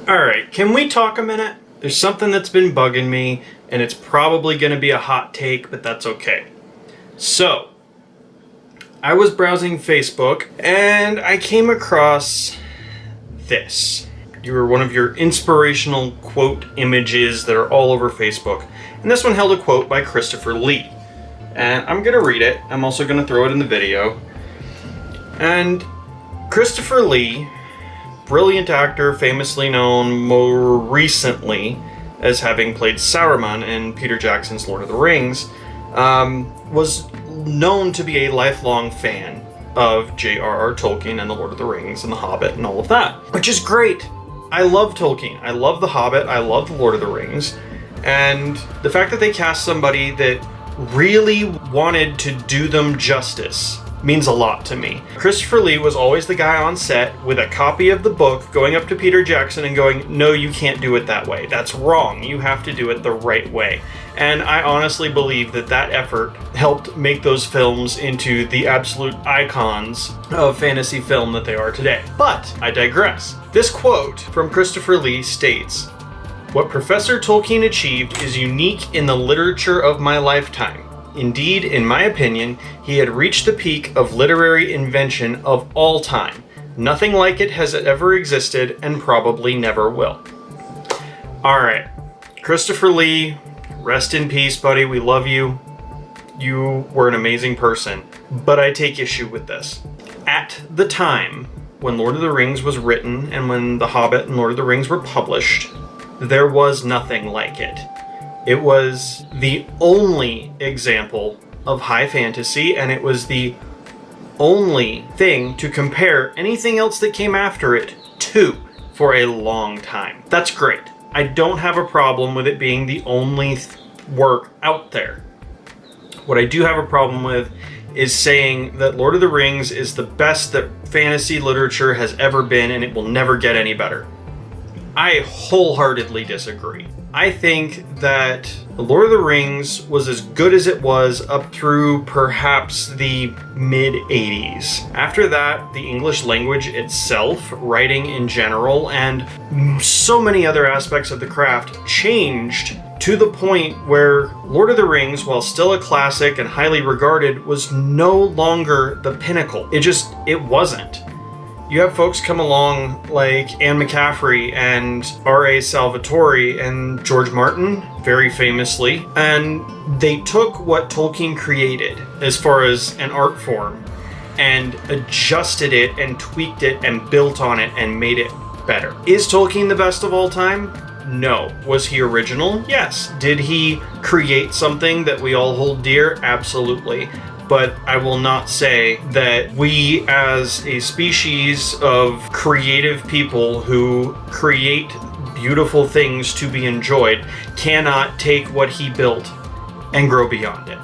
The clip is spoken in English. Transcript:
Alright, can we talk a minute? There's something that's been bugging me, and it's probably going to be a hot take, but that's okay. So, I was browsing Facebook, and I came across this. You were one of your inspirational quote images that are all over Facebook. And this one held a quote by Christopher Lee. And I'm going to read it. I'm also going to throw it in the video. And Christopher Lee, brilliant actor, famously known more recently as having played Saruman in Peter Jackson's Lord of the Rings, was known to be a lifelong fan of J.R.R. Tolkien and the Lord of the Rings and the Hobbit and all of that, which is great. I love Tolkien. I love the Hobbit. I love the Lord of the Rings. And the fact that they cast somebody that really wanted to do them justice means a lot to me. Christopher Lee was always the guy on set with a copy of the book going up to Peter Jackson and going, no, you can't do it that way. That's wrong. You have to do it the right way. And I honestly believe that that effort helped make those films into the absolute icons of fantasy film that they are today. But I digress. This quote from Christopher Lee states, "What Professor Tolkien achieved is unique in the literature of my lifetime. Indeed, in my opinion, he had reached the peak of literary invention of all time. Nothing like it has ever existed and probably never will." Alright, Christopher Lee, rest in peace, buddy. We love you. You were an amazing person. But I take issue with this. At the time when Lord of the Rings was written and when The Hobbit and Lord of the Rings were published, there was nothing like it. It was the only example of high fantasy, and it was the only thing to compare anything else that came after it to for a long time. That's great. I don't have a problem with it being the only work out there. What I do have a problem with is saying that Lord of the Rings is the best that fantasy literature has ever been and it will never get any better. I wholeheartedly disagree. I think that The Lord of the Rings was as good as it was up through perhaps the mid-80s. After that, the English language itself, writing in general, and so many other aspects of the craft changed to the point where Lord of the Rings, while still a classic and highly regarded, was no longer the pinnacle. It wasn't. You have folks come along like Anne McCaffrey and R.A. Salvatore and George Martin, very famously, and they took what Tolkien created as far as an art form and adjusted it and tweaked it and built on it and made it better. Is Tolkien the best of all time? No. Was he original? Yes. Did he create something that we all hold dear? Absolutely. But I will not say that we as a species of creative people who create beautiful things to be enjoyed cannot take what he built and grow beyond it.